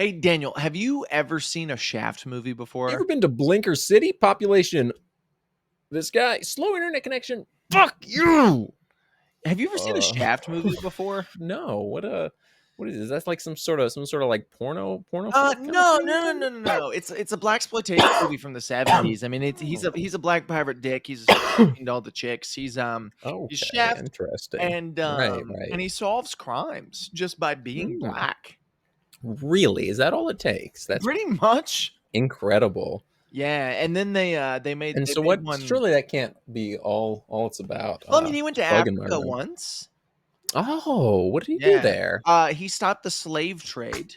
Hey, Daniel, have you ever seen a Shaft movie You ever before? been to Blinker City? Population. This guy. Slow internet connection. Fuck you. Have you ever seen a Uh, Shaft movie before? no. What is this? That's like some sort of like porno flick kind of No, thing. no, no, no, no, no. It's a black exploitation movie from the 70s. I mean, he's a black pirate dick. He's into all the chicks. He's Okay, Shaft, interesting. and Right, right. he solves crimes just by being Hmm. black. Really? Is that all it takes? That's Pretty much. incredible. Yeah, and then they And they so made what? one. Surely that can't be all it's about. Well, I mean, he went to Bug in my Africa room. once. Oh, what did he do Yeah. there? He stopped the slave trade.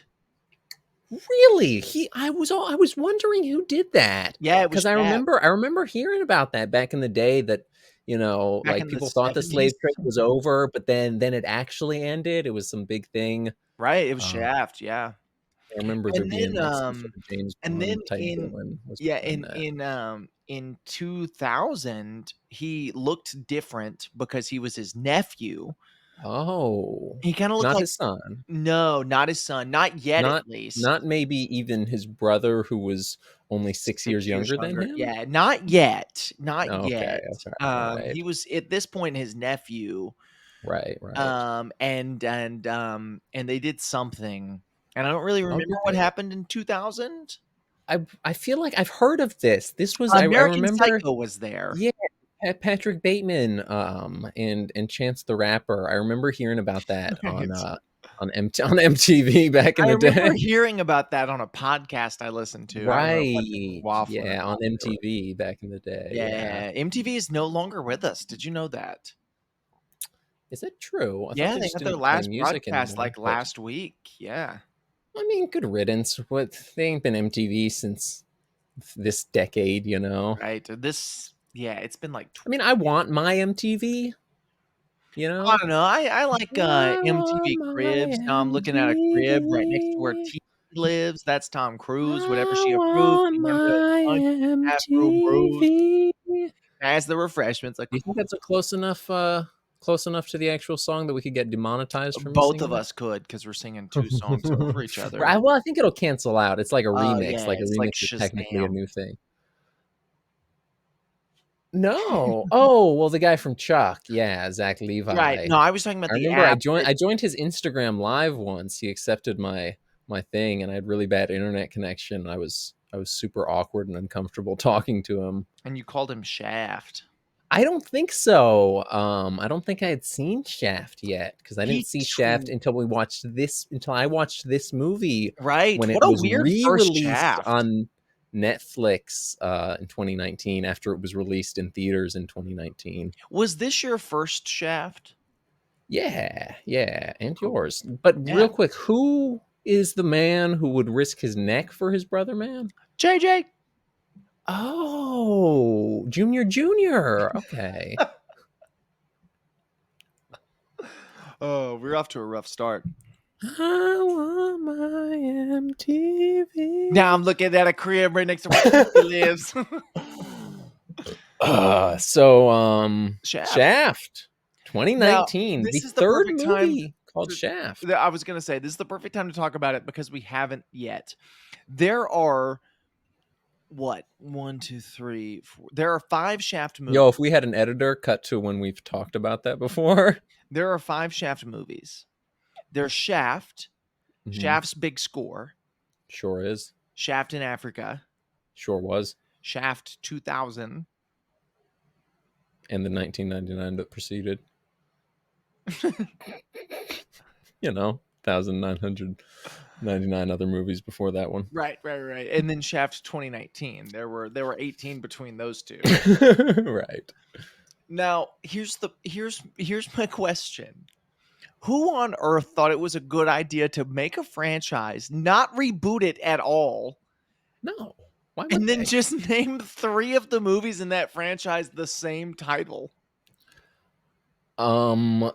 Really? I was wondering who did that Yeah, it was because I Shaft remember I remember hearing about that back in the day that back like in the people thought the 70s. slave trade was over, but then it actually ended. It was some big thing. Right, it was Um, Shaft, yeah. I remember there And being then, like some sort of James and then Bond type in villain was yeah, behind that. in 2000, he looked different because he was his nephew. Oh, He kinda looked not like his son. no, not his son, not yet at Not least. not maybe even his brother who was only 6 years 6 years younger than younger. him. Yeah, not yet, not Okay, yet. okay, all right, He was at this point his nephew, right, right. and they did something, and I don't really remember what Okay. happened in 2000. I feel like I've heard of this. This was I American remember Psycho was there. yeah, Patrick Bateman, and Chance the Rapper. I remember hearing about that Right. on MTV back in I the remember day. hearing about that on a podcast I listened to. I don't know if that's Right. Waffle or Yeah, on not. MTV back in the day, yeah. Yeah, MTV is no longer with us. Did you know that? Is it true? I thought Yeah, they they just had their didn't play last music broadcast, anymore, like, but last week. Yeah. I mean, good riddance. What they ain't been MTV since this decade, you know? Right. Yeah, it's been like I mean, I want my MTV, you I know? don't know. I like, I want MTV my Cribs. Now I'm looking at a crib right next to where MTV. T lives. That's Tom Cruise, whatever I she approved. want Remember those my punch Afro bros MTV. Do as the refreshments, like, you think that's a close enough to the actual song that we could get demonetized for me both of singing it? us could because 'cause we're singing 2 songs over each other. Right. Well, I think it'll cancel out. It's like a Oh, remix. yeah, Like a it's like remix is technically a Shazam. new thing. No. Oh, well, the guy from Chuck. Yeah, Zach Right. Levi. No, I was talking about I the remember app that I joined his Instagram live once. He accepted my thing, and I had really bad internet connection. I was super awkward and uncomfortable talking to him. and you called him Shaft. I don't think so. I don't think I had seen Shaft yet because I didn't He see Shaft tw until I watched this movie Right. when it What a was weird first re-released Shaft. on Netflix in 2019 after it was released in theaters in 2019. Was this your first Shaft? Yeah, yeah, and Cool. yours. But Yeah. real quick, who is the man who would risk his neck for his brother, man? JJ. Oh, Junior. Okay. Oh, we're off to a rough start. I want my Now MTV. I'm looking at a crib right next to where he lives. Shaft. Shaft Now, 2019, the this is the third perfect time movie called to Shaft. I was gonna say, this is the perfect time to talk about it because we haven't yet. There are what? 1, 2, 3, 4. There are 5 Shaft Yo, movies. if we had an editor, cut to when we've talked about that before. There are 5 Shaft movies. There's Shaft, Mhm. Shaft's Big Score, Sure is. Shaft in Africa, Sure was. Shaft 2000. And the 1999 that preceded. 1,999 other movies before that one. Right, right, right. And then Shaft 2019. There were 18 between those 2. Right. Now, here's my question. Who on earth thought it was a good idea to make a franchise, not reboot it at all, No. Why would and then they? just name 3 of the movies in that franchise the same title? Um,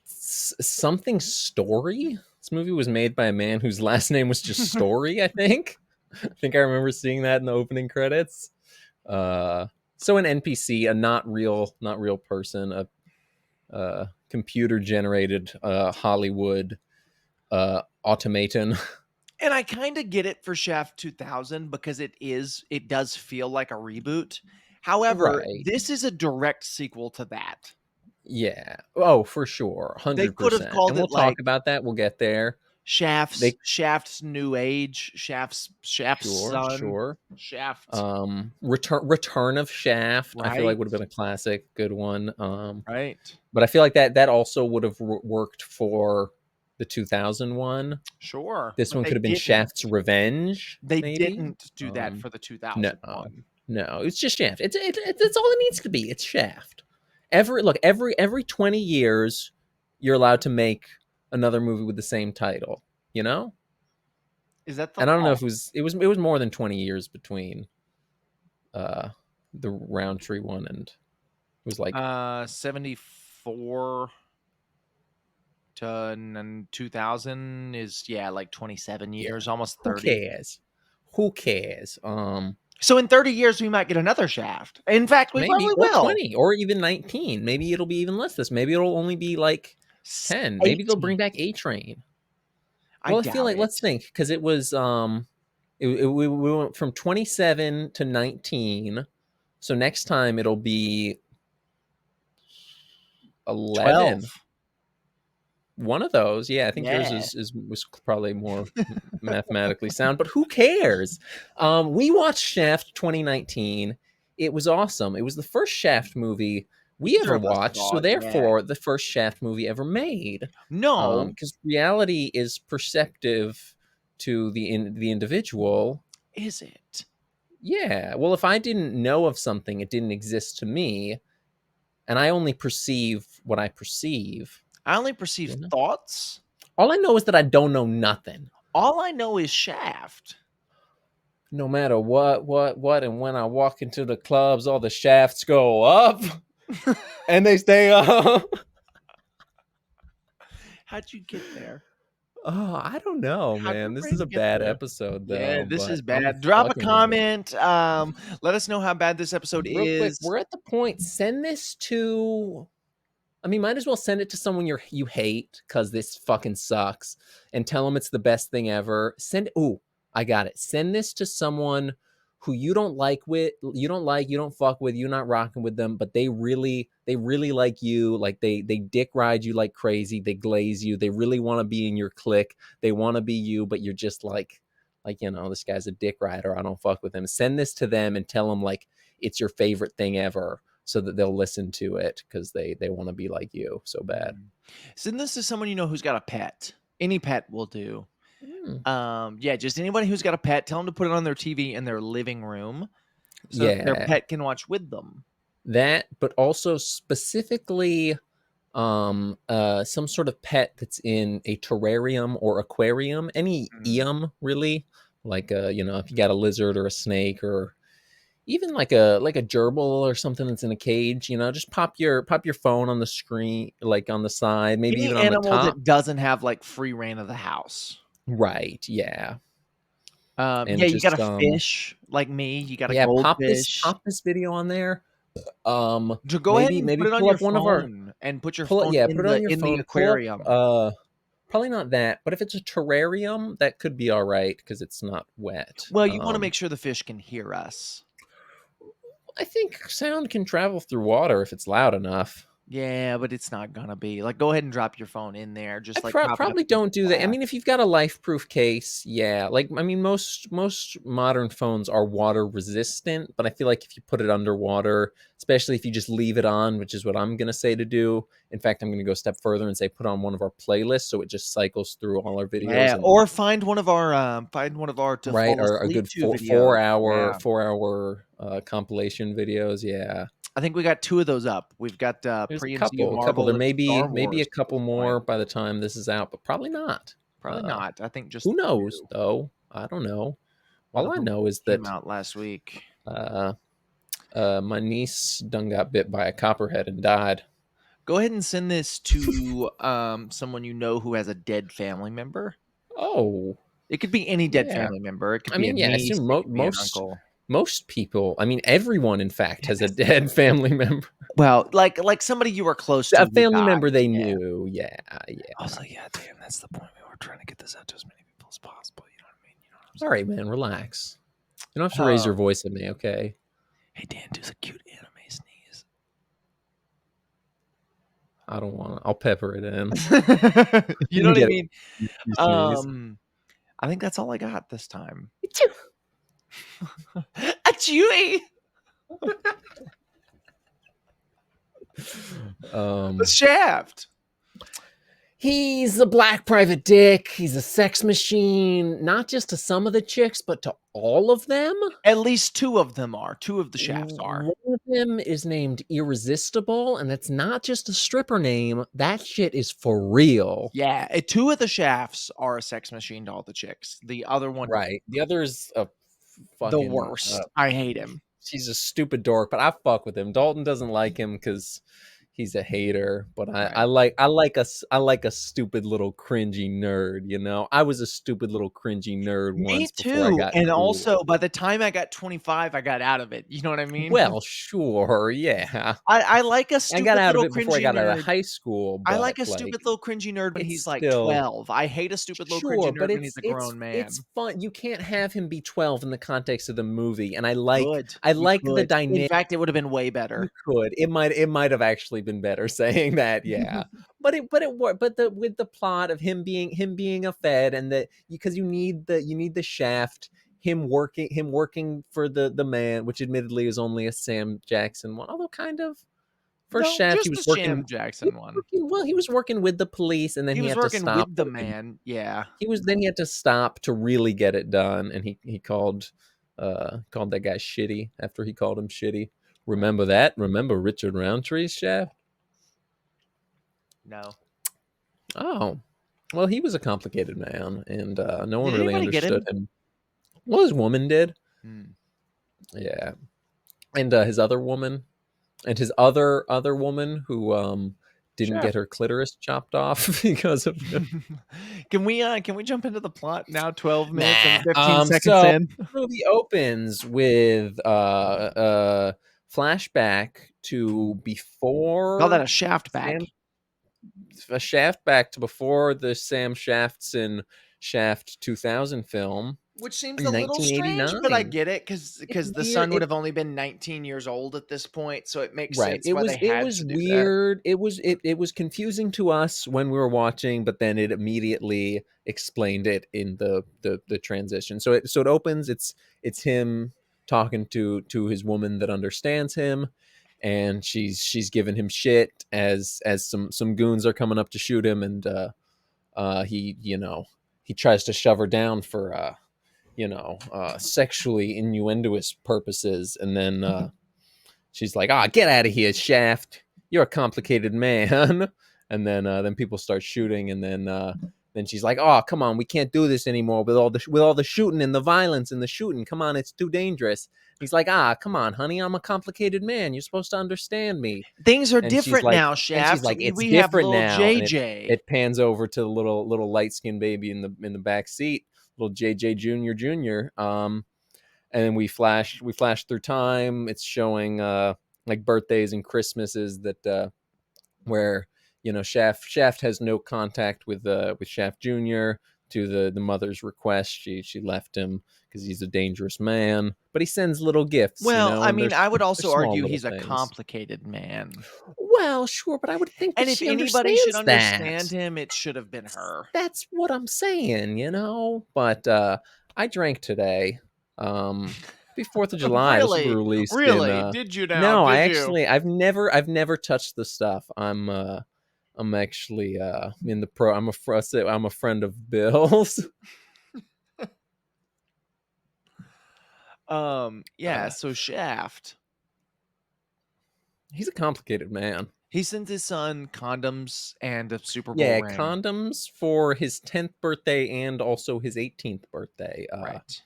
something Story. This movie was made by a man whose last name was just Story. I think. I think I remember seeing that in the opening credits. So an NPC, a not real person, a computer generated Hollywood automaton. And I kind of get it for Shaft 2000 because it does feel like a reboot. However, Right. this is a direct sequel to that. Yeah. Oh, for sure. They could have 100%. And called we'll it talk like about that. We'll get there. They Shaft's New Age, Shaft's Sure, Son, sure. Shaft, Return of Shaft, I feel like right? would have been a classic, good one. Right. But I feel like that also would have worked for the 2001. Sure, This but one they could have been didn't. Shaft's Revenge, They maybe. didn't do that for the No, 2001. no, it's just Shaft. It's all it needs to be. It's Shaft. Every 20 years, you're allowed to make another movie with the same title. You know, Is that the and I don't know law? if it was more than 20 years between uh the Roundtree one, and it was like 74 to 2000 is, yeah, like 27 yeah. years, almost Who 30. cares? Who cares? So in 30 years, we might get another Shaft. In fact, we Maybe, probably or will. 20, or even 19. Maybe it'll be even less. This maybe it'll only be like 10. Maybe they'll 18. bring back A Train. I Well, I feel doubt like, it. let's think, because it was we went from 27 to 19. So next time it'll be 11. 12. One of those. Yeah, I think yours Yeah. is was probably more mathematically sound, but who cares? We watched Shaft 2019. It was awesome. It was the first Shaft movie we Either ever of us watched, saw so it. Yeah. therefore the first Shaft movie ever made. No. Because reality is perceptive to the individual. Is it? Yeah. Well, if I didn't know of something, it didn't exist to me, and I only perceive what I perceive. I only perceive You know? thoughts. All I know is that I don't know nothing. All I know is Shaft. No matter what, and when I walk into the clubs, all the shafts go up and they stay up. How'd you get there? Oh, I don't know, How'd man. your This is brain a get bad there? episode, Yeah, though, this but is I'm bad. Drop a fucking with it. comment. Let us know how bad this episode Real quick, is. we're at the point. Send this to. I mean, might as well send it to someone you hate because this fucking sucks, and tell them it's the best thing ever. Ooh, I got it. Send this to someone who you don't like, you don't fuck with, you're not rocking with them, but they really like you. Like they dick ride you like crazy. They glaze you. They really want to be in your clique. They want to be you, but you're just like this guy's a dick rider. I don't fuck with him. Send this to them and tell them like it's your favorite thing ever, so that they'll listen to it because they want to be like you so bad. Send this to someone you know who's got a pet. Any pet will do. Mm. Yeah, just anybody who's got a pet, tell them to put it on their TV in their living room so that their Yeah, pet can watch with them. that, but also specifically some sort of pet that's in a terrarium or aquarium, any Mm. really, like if you got a lizard or a snake, or even like a gerbil or something that's in a cage, just pop your phone on the screen, like on the side, maybe Any even on the animal top. that doesn't have like free reign of the house. Right, yeah. Yeah, And you got just a fish like me. You got a yeah, goldfish. pop this video on there. Go ahead Maybe and put maybe it on pull your up one of our phone and put your pull it phone yeah, put in it on your the phone. Pull up aquarium. probably not that, but if it's a terrarium, that could be all right because it's not wet. Well, you want to make sure the fish can hear us. I think sound can travel through water if it's loud enough. Yeah, but it's not gonna be. Like, go ahead and drop your phone in there. I Just like prop it up probably against don't do the that. I glass. mean, if you've got a life-proof case, yeah. Like, I mean, most modern phones are water resistant, but I feel like if you put it underwater, especially if you just leave it on, which is what I'm gonna say to do. In fact, I'm gonna go a step further and say put on one of our playlists so it just cycles through all our videos, Yeah, and or find one of our to right, fall or a asleep good to four videos. four hour Yeah, 4 hour compilation videos. Yeah, I think we got 2 of those up. We've got there's a Pre and MCU couple. Marvel There and may Star be a Wars at couple this point. more by the time this is out, but probably not. Probably Uh, not. I think just who the knows 2. though? I don't know. One All of I them know is came that out last week. uh, my niece done got bit by a copperhead and died. Go ahead and send this to someone you know who has a dead family member. Oh, It could be any dead yeah. family member. It could I be a mean, yeah. I niece. assume It could be an most uncle. people. I mean, everyone, in fact, Yeah, has a that's the dead thing. family member. Well, like somebody you were close to A who family died. member they Yeah. knew. Yeah, yeah. I was like, yeah, damn, that's the point. We were trying to get this out to as many people as possible. All right, man, relax. You don't have to raise your Um, voice at me, okay? hey Dan, do the cute anime sneeze. I don't want to. I'll pepper it in. You You know can what I get mean? it. You sneeze. I think that's all I got this time. Achoo. A chewy. The Um, Shaft. he's a black private dick. He's a sex machine, not just to some of the chicks, but to all of them. At least two of them are. Two of the Shafts are. One of them is named Irresistible, and that's not just a stripper name. That shit is for real. Yeah, two of the Shafts are a sex machine to all the chicks. The other one, Right. The other's a the fucking worst. I hate him. he's a stupid dork, but I fuck with him. Dalton doesn't like him because he's a hater, but I Right. I like a stupid little cringy nerd, you know. I was a stupid little cringy nerd Me once before I too. got And cool. also, by the time I got 25, I got out of it. You know what I mean? Well, sure, yeah. I like a I got stupid out of little it before I cringy got out of nerd. high school, I but like a like stupid little cringy nerd when it's he's like still 12. I hate a stupid little cringy sure, but nerd when he's a grown it's man. fun. You can't have him be 12 in the context of the movie, and Good. I You like the could. In dynamic. fact, it would have been way You better. could. It might have actually been better saying that, yeah. But it worked. But the with the plot of him being a Fed and that because you need the Shaft, him working for the man, which admittedly is only a Sam Jackson one, although kind of for No, Shaft just the Sam Jackson one. he was working with the police and then He he was had to working stop with the working. man. Yeah. He was then he had to stop to really get it done, and he called that guy shitty after he called him shitty. Right. Remember that? Remember Richard Roundtree's Shaft? No. Oh, well, he was a complicated man, and no one Did really anybody get understood him? him. Well, his woman did, Hmm. yeah, and his other woman, and his other woman who didn't Sure. get her clitoris chopped off because of him. Can we jump into the plot now 12 minutes and Nah. 15 seconds So in? the movie opens with flashback to Call that before a shaft back. Sam a shaft back to before the Sam Shafts Shaft 2000 film Which seems in a little strange, but I 1989. get it It's because the weird. son would have only been 19 years old at this point, so it makes Right. sense why they It had was to do that. weird. It was confusing to us when we were watching, but then it immediately explained it in the transition. So it opens, it's him talking to his woman that understands him, and she's giving him shit as some goons are coming up to shoot him, and he, you know, he tries to shove her down for sexually innuendous purposes, and then she's like, "Ah, get out of here, Shaft. You're a complicated man." And then people start shooting, and then she's like, "Oh, come on, we can't do this anymore with all the shooting and the violence and the shooting. Come on, it's too dangerous." He's like, "Ah, come on, honey, I'm a complicated man. You're supposed to understand me." Things are And different now, she's Shaft. like, "It's We have different little now." And JJ. it pans over to the little light skinned baby in the back seat, little JJ Junior. And then we flash through time. It's showing like birthdays and Christmases that where Shaft has no contact with Shaft Junior to the mother's request. She left him because he's a dangerous man, but he sends little gifts, Well, I and mean, I would they're also small argue little he's a things. complicated man. Well, sure, but I would think that And if she anybody should understands understand that. him, it should have been her. That's what I'm saying. But I drank today. Be 4th of July. This will be Really? released in Really? Did you now? no, I Did you? actually I've never touched the stuff. I'm actually in the pro I'm a friend of Bill's. Yeah, so Shaft. He's a complicated man. He sends his son condoms and a Super Bowl Yeah, ring. condoms for his 10th birthday and also his 18th birthday. Right.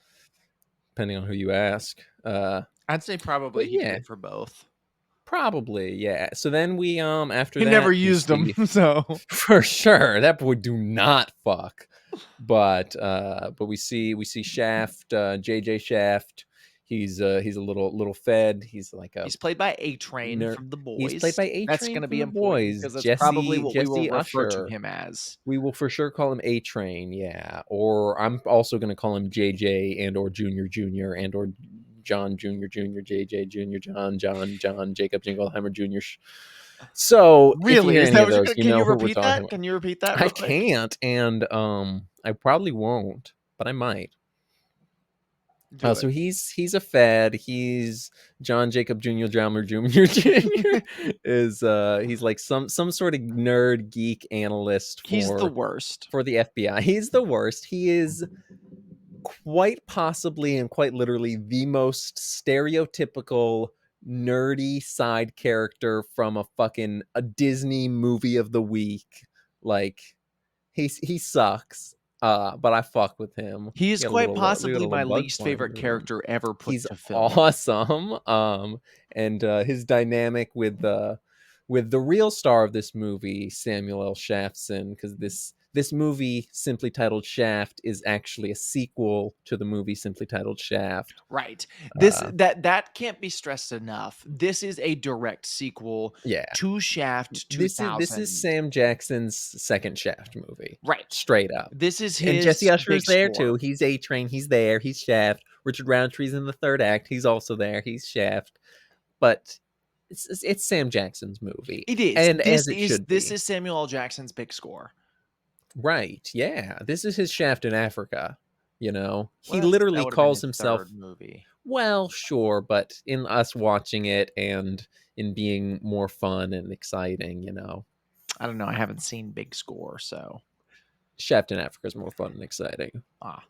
Depending on who you ask. I'd say But probably he did yeah, it for both. probably, yeah. So then we after He never that we used them, see so for sure that boy do not fuck. But we see Shaft, JJ Shaft. He's a little fed. He's like a He's played by A Train nerd. from The He's played Boys. by A That's Train going to from be The important Boys. because that's probably what we will Jesse refer to Usher. him as. We will for sure call him A Train, yeah. Or I'm also going to call him JJ and or Junior Junior and or John Junior Junior JJ Junior John Jacob Jingleheimer Junior. So if you Really? hear Is any that of what you're those, going to? you Can know you who we're repeat talking that? about. Can you repeat that I real quick? can't, and I probably won't, but I might. Do So it. he's a Fed. He's John Jacob Jr. Drummer Jr. Jr. is he's like some sort of nerd geek analyst He's the worst. for the FBI. He's the worst. He is quite possibly and quite literally the most stereotypical nerdy side character from a Disney movie of the week. Like he sucks. But I fuck with him. He is quite We got a possibly little my Bugs least Bunny favorite with him. character ever put He's to film. awesome. And his dynamic with the real star of this movie, Samuel L. Shaftson, because this movie, simply titled Shaft, is actually a sequel to the movie simply titled Shaft. Right. This Uh, that can't be stressed enough. This is a direct sequel yeah, to Shaft this is 2000. Sam Jackson's second Shaft movie, Right. straight up. This is And Jesse his Usher's big there score. too. He's A Train. He's there. He's Shaft. Richard Roundtree's in the third act. He's also there. He's Shaft. But it's Sam Jackson's movie, It is. and as it should This be. is Samuel L. Jackson's big score. Right? Yeah. This is his Shaft in Africa. You know, he Well, that literally would have been calls his himself. third movie. Well, sure, but in us watching it and in being more fun and exciting, I don't know. I haven't seen Big Score, so Shaft in Africa is more fun and exciting. ah,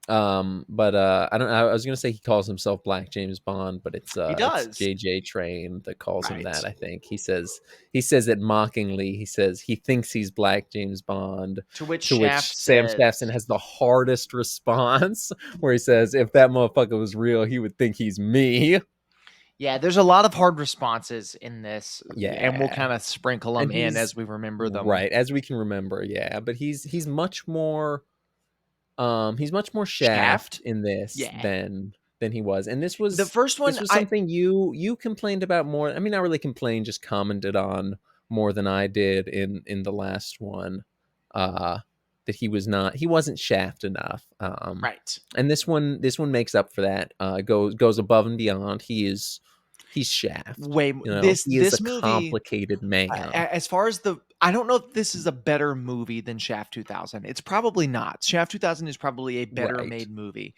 But I don't. I was gonna say he calls himself Black James Bond, but he it's does. JJ Train that calls him Right. that. I think he says it mockingly. He says he thinks he's Black James Bond. To which To Shaft which Sam says, Staffson has the hardest response, where he says, "If that motherfucker was real, he would think he's me." yeah, there's a lot of hard responses in this, and we'll Yeah, kind of sprinkle them and in he's as we remember them. right as we can remember. Yeah, but he's much more. He's much more Shaft Shaft? in this Yeah. than he was, and The first this one, was I something you complained about more. I mean, not really complained, just commented on more than I did in the last one. That he wasn't Shaft enough. right. And this one makes up for that. Goes above and beyond. He's Shaft. He is a This movie, complicated man. as far as I don't know if this is a better movie than Shaft 2000. It's probably not. Shaft 2000 is probably a better Right. made movie.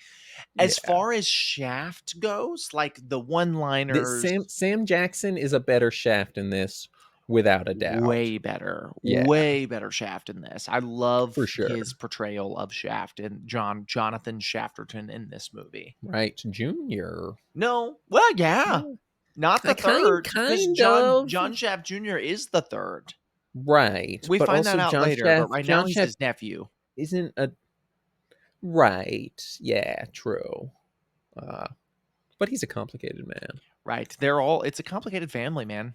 As Yeah. far as Shaft goes, like the This one-liners, Sam Jackson is a better Shaft in this, without a doubt. Yeah, way better Shaft in this. I love for sure. his portrayal of Shaft and Jonathan Shafterton in this movie. Right, Junior. No, well, yeah, Yeah. not the I third, because kind of. John Shaft Jr. is the third. Right, We but find that also out John later, but Shaft. right now John he's Shaft his nephew. isn't a right. Yeah, true. Uh, but he's a complicated man. Right? It's a complicated family, man.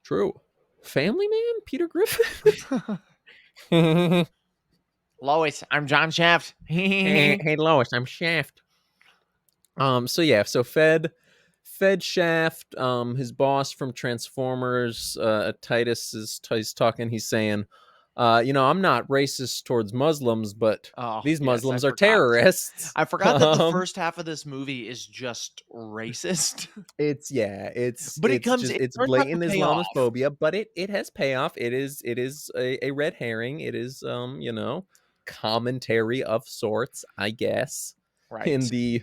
True. Family Man, Peter Griffin. hey, Lois, I'm John Shaft. hey, Lois, I'm Shaft. So yeah, so Fed Shaft, his boss from Transformers, Titus he's talking. He's saying, I'm not racist towards Muslims, but Oh, these yes, I Muslims are forgot. terrorists. I forgot that the first half of this movie is just racist, but It's it it's turns out to blatant pay off. Islamophobia, but it has payoff. It is a red herring. It is commentary of sorts, I guess, in Right. the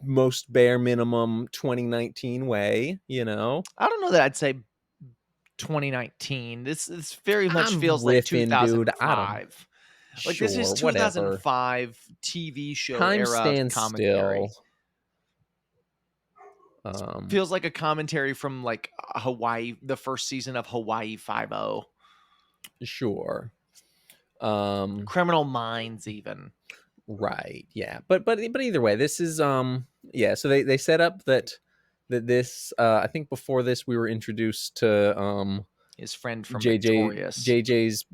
most bare minimum 2019 way. I don't know that I'd say 2019. This very much I'm feels like riffing, dude. I don't. 2005. Like this is Sure, whatever. 2005 TV show Time era stands commentary. still. Um, Feels like a commentary from like Hawaii, the first season of Hawaii 5-0. sure. Criminal Minds even. Right. Yeah. But either way, this is yeah. So they set up that this I think before this we were introduced to His friend from JJ Victorious. JJ's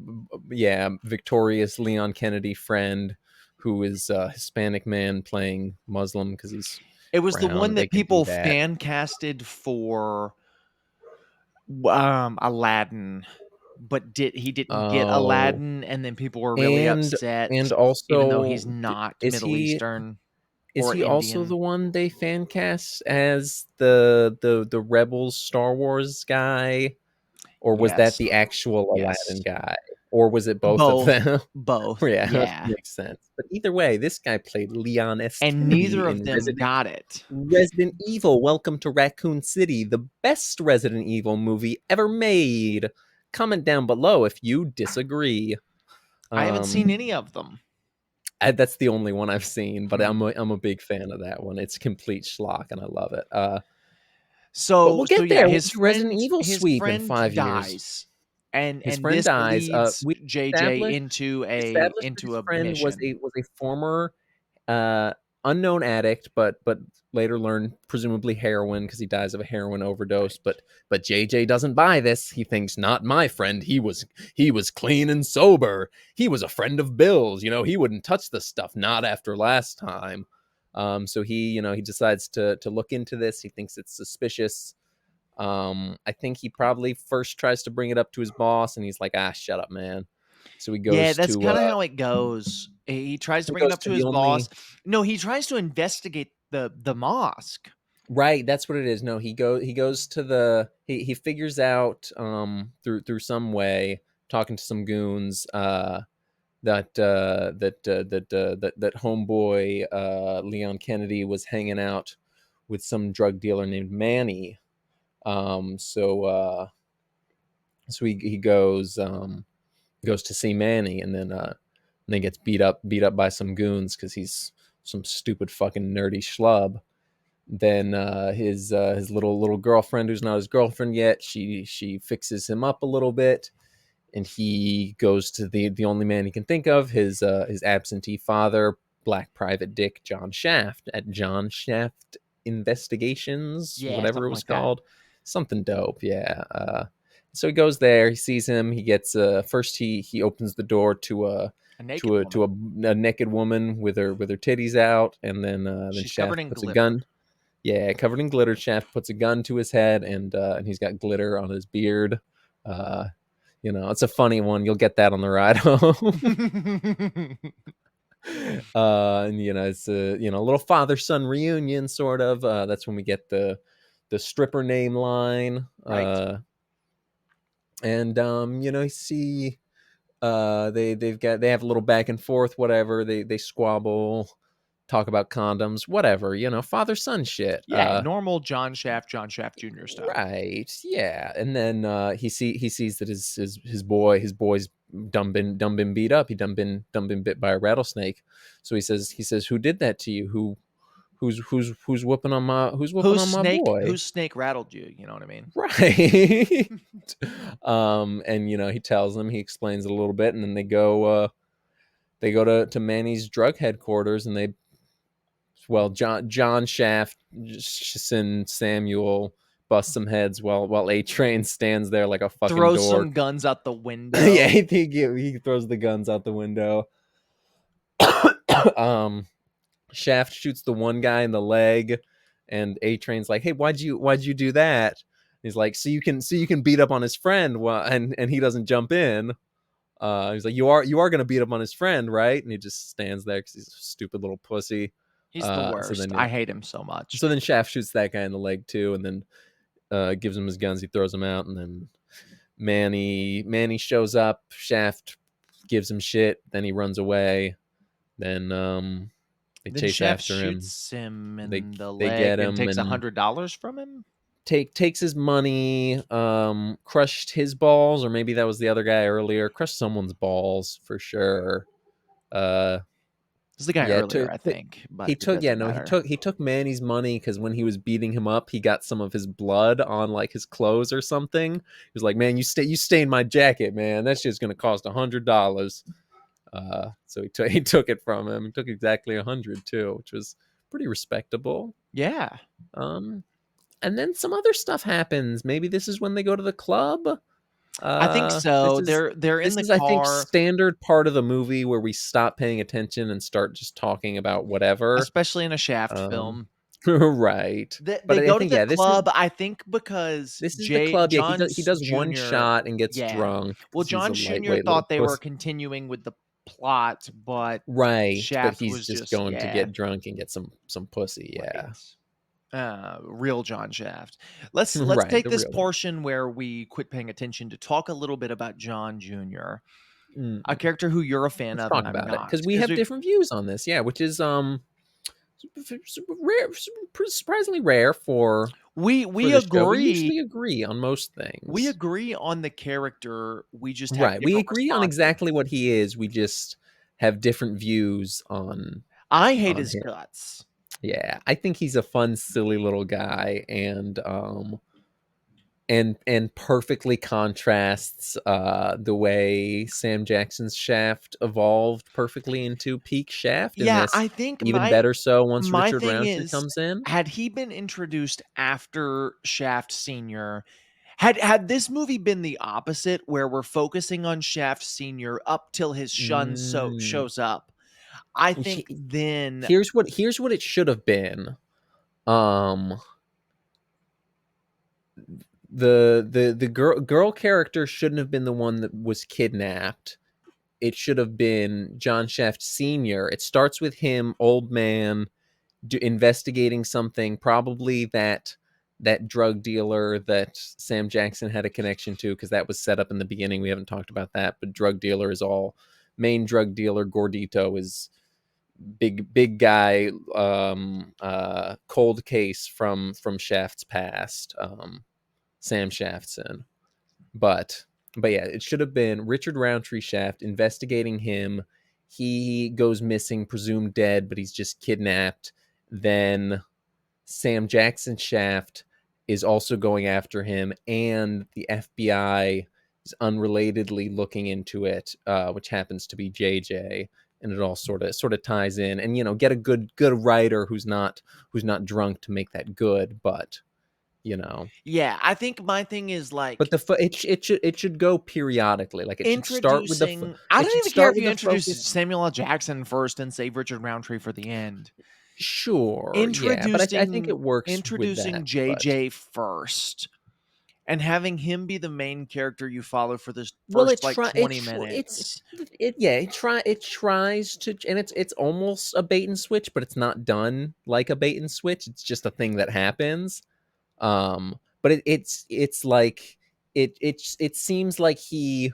yeah Victorious Leon Kennedy friend who is a Hispanic man playing Muslim because he's It was the one brown. They that could do people that. fan casted for Aladdin, but he didn't get Oh, Aladdin, and then people were really and upset, even though he's also, not is Middle he Eastern is or he also Indian. the one they fan cast as the Rebels Star Wars guy, or was that Yes, the actual Aladdin yes, guy, or was it both of both, them? both, Yeah, yeah, makes sense. But either way, this guy played Leon S. and neither Kennedy of in them got it. Resident Evil: Welcome to Raccoon City, the best Resident Evil movie ever made. Comment down below if you disagree. I haven't seen Um, any of them. that's the only one I've seen, but Hmm. I'm a big fan of that one. It's complete schlock, and I love it. But So we'll so get yeah, there. We'll do Resident Evil his sweep in friend 5 years. dies, His and friend this dies. leads We JJ established that into his a friend mission. was a former uh, unknown addict, but later learned presumably heroin because he dies of a heroin overdose. Right. But JJ doesn't buy this. He thinks, not my friend. He was clean and sober. He was a friend of Bill's. You know, he wouldn't touch the stuff. Not after last time. So he decides to look into this. He thinks it's suspicious. I think he probably first tries to bring it up to his boss, and he's like, "Ah, shut up, man." So Yeah, that's kind of how it goes. He tries to he bring it goes up to to the his boss. only No, he tries to investigate the mosque. right. That's what it is. No, he goes to the he figures out through some way, talking to some goons, that homeboy Leon Kennedy was hanging out with some drug dealer named Manny. So he goes to see Manny, and then gets beat up by some goons because he's some stupid fucking nerdy schlub. Then his little girlfriend, who's not his girlfriend yet, she fixes him up a little bit, and he goes to the only man he can think of, his absentee father, Black Private Dick John Shaft, at John Shaft Investigations, Yeah, whatever it something was like that. called, something dope, yeah. So he goes there, he sees him, he gets first he opens the door to A naked woman. a naked woman with her titties out, and then She's covered Shaft in puts a glitter. gun, yeah, covered in glitter. Shaft puts a gun to his head, and he's got glitter on his beard. Uh, it's a funny one. You'll get that on the ride home. And it's a little father son reunion sort of. That's when we get the stripper name line. Right. And you see they have a little back and forth, whatever. They squabble, talk about condoms, whatever. Father son shit. Yeah, normal John Shaft Jr. stuff. Right. Yeah. And then he sees that his boy's done been beat up. He done been bit by a rattlesnake. So he says, "Who did that to you? Who's whooping on my boy?" Whose snake rattled you? You know what I mean? Right. And he tells him, he explains it a little bit, and then they go to Manny's drug headquarters, and John Shaft and Samuel bust some heads while A Train stands there like a fucking Throw some dork. guns out the Yeah, window. he throws the guns out the window. um, Shaft shoots the one guy in the leg, and A Train's like, "Hey, why'd you do that?" He's like, "So you can beat up on his friend." Well, and he doesn't jump in. He's like, "You are gonna beat up on his friend, right?" And he just stands there because he's a stupid little pussy. He's the So worst. then I hate him so much. so then Shaft shoots that guy in the leg too, and then gives him his guns. He throws them out, and then Manny shows up. Shaft gives him shit. Then he runs away. Then they Then chase Shaft after him. shoots him They in the they get leg and him takes and $100 from him. takes his money. Crushed his balls, or maybe that was the other guy earlier. Crushed someone's balls for sure. Uh, This is the guy yeah, earlier, I think, but he it took doesn't no matter. he took Manny's money because when he was beating him up, he got some of his blood on like his clothes or something. He was like, "Man, you stained my jacket, man. That shit's gonna cost $100." So he took it from him. He took exactly 100 too, which was pretty respectable. Yeah. Um, and then some other stuff happens. Maybe this is when they go to the club. I think This so. is They're in this the is I think car, standard part of the movie where we stop paying attention and start just talking about whatever. especially in a Shaft Um, film. right. They But I go to think the yeah, club, I think because this is the J club. Yeah, he John's does one Jr. shot and gets Yeah. drunk Well, because he's a John Jr. lightweight little thought they were puss. continuing with the plot, but Right, but Shaft he's was just just going to yeah, get drunk and get some pussy. right. Yeah, Real John Shaft. Let's right. take The this real one. portion where we quit paying attention to talk a little bit about John Jr., a Mm. character who you're a fan Let's of and talk I'm about it not. because we Because have we different views on this. Yeah, which is rare, surprisingly rare we for we this show. We agree usually agree on most we things. agree on the character. We just have Right. We different agree on responses. exactly what he is. We just have different views I hate on his him. guts. Yeah. I think he's a fun, silly little guy and perfectly contrasts the way Sam Jackson's Shaft evolved perfectly into peak Shaft in Yeah, this. I think Even better so once my Richard thing Roundtree is, comes in. had he been introduced after Shaft Senior, had this movie been the opposite, where we're focusing on Shaft Senior up till his shun Mm. shows up, I think He- then here's what it should have been. Um the girl character shouldn't have been the one that was kidnapped. It should have been John Shaft Sr. It starts with him, old man, investigating something, probably that drug dealer that Sam Jackson had a connection to, because that was set up in the beginning. We haven't talked about that, but drug dealer is all main drug dealer. Gordito is big guy, cold case from Shaft's past, Sam Shaftson. But but yeah, it should have been Richard Roundtree Shaft investigating him. He goes missing, presumed dead, but he's just kidnapped. Then Sam Jackson Shaft is also going after him, and the FBI is unrelatedly looking into it, which happens to be JJ, and it all sort of ties in. And get a good writer who's not drunk to make that good, but you know yeah, I think my thing is but like it should go periodically. Like it should start with introducing. I it don't should even care start if with you the introduce focus. Samuel L. Jackson first and save Richard Roundtree for the end. Sure, yeah, but I think Introducing it works with introducing that. But JJ first and having him be the main character you follow for the well, first like 20 minutes. it tries to, and it's almost a bait and switch, but it's not done like a bait and switch. It's just a thing that happens. But it's like it seems like he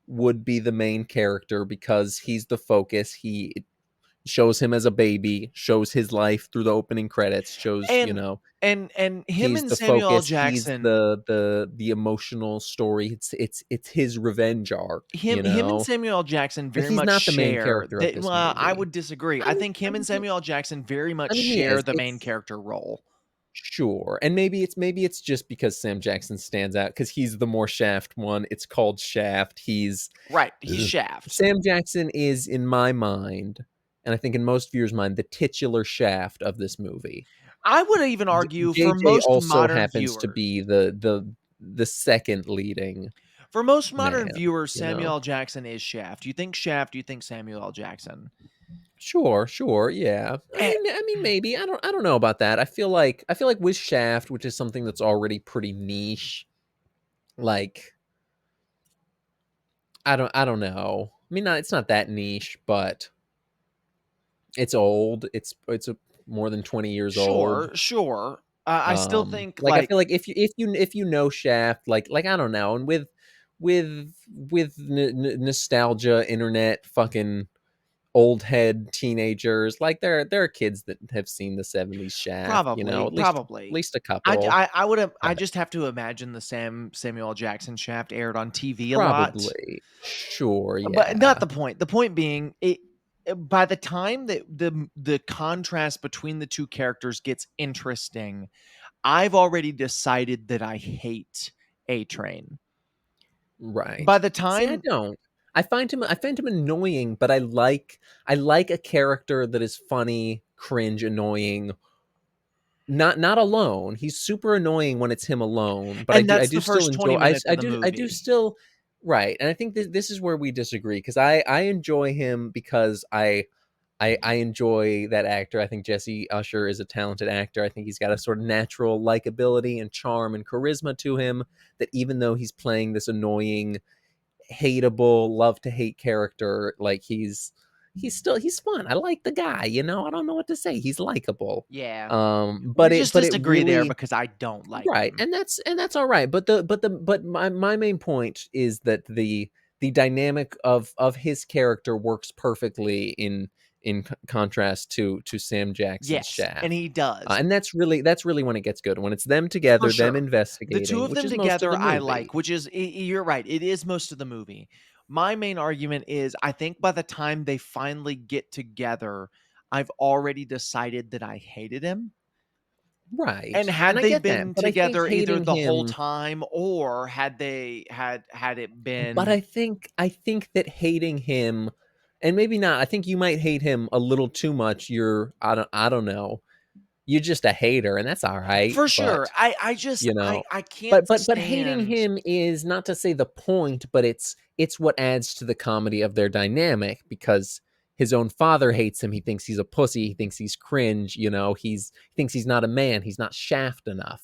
would be the main character because he's the focus. He it shows him as a baby, shows his life through the opening credits, shows And and him he's and the Samuel L. focus. He's Jackson, the emotional story. It's his revenge arc. him and Samuel L. Jackson But very he's much not the main share character of that. this Well, I movie. would disagree. I I mean, think him and Samuel L. Jackson very much he share is. the main It's character role. sure, and maybe it's just because Sam Jackson stands out because he's the more Shaft one. It's called Shaft. Right, he's Ugh. Shaft. Sam Jackson is, in my mind, and I think in most viewers' mind, the titular Shaft of this movie. I would even argue for JJ most also modern happens to viewers. be the second leading For most modern man. viewers, You Samuel know, L. Jackson is Shaft. You think Shaft, you think Samuel L. Jackson. sure, yeah. I mean, maybe I don't know about that. I feel like with Shaft, which is something that's already pretty niche, like I don't know. I mean, it's not that niche, but it's old. It's more than 20 years old. Sure. I still think Like I like feel like if you know Shaft, like I don't know, and with nostalgia, internet, fucking old head teenagers, like there are kids that have seen the 70s Shaft, probably, at least probably. a couple. I would have. I But just have to imagine the Samuel L. Jackson Shaft aired on TV a lot, probably sure, but not yeah. the point. The point being, it by the time that the contrast between the two characters gets interesting, I've already decided that I hate A Train. By Right. the See, I time don't. I find him annoying, but I like a character that is funny, cringe, annoying not alone. He's super annoying when it's him alone, but And I that's do the still first 20 enjoy. minutes of the I do movie. still right, and I think this is where we disagree because I enjoy him because I enjoy that actor. I think Jesse Usher is a talented actor. I think he's got a sort of natural likability and charm and charisma to him that even though he's playing this annoying, hateable, love to hate character, like he's fun. I like the guy, you know. I don't know what to say. He's likable. Yeah. We But just it disagree there really because I don't like right, him. and that's all right. But my main point is that the dynamic of his character works perfectly in contrast to Sam Jackson's Yes, and Shaft. he does. And that's really when it gets good. When it's them For together, them sure. The 2 investigating, of which them is most of together the I movie. like, which is you're right, it is most of the movie. My main argument is I think by the time they finally get together, I've already decided that I hated him. Right. And And had I they get that, been but I think together either hating the whole him time or had they had it but been I think that hating him and maybe not, I think you might hate him a little too much. I don't know. You're just a hater, and that's all right. for sure. But I just you know, I can't but hating stand. him is not to say the point, but it's what adds to the comedy of their dynamic because his own father hates him. He thinks he's a pussy. He thinks he's cringe. You know, he thinks he's not a man. He's not Shaft enough.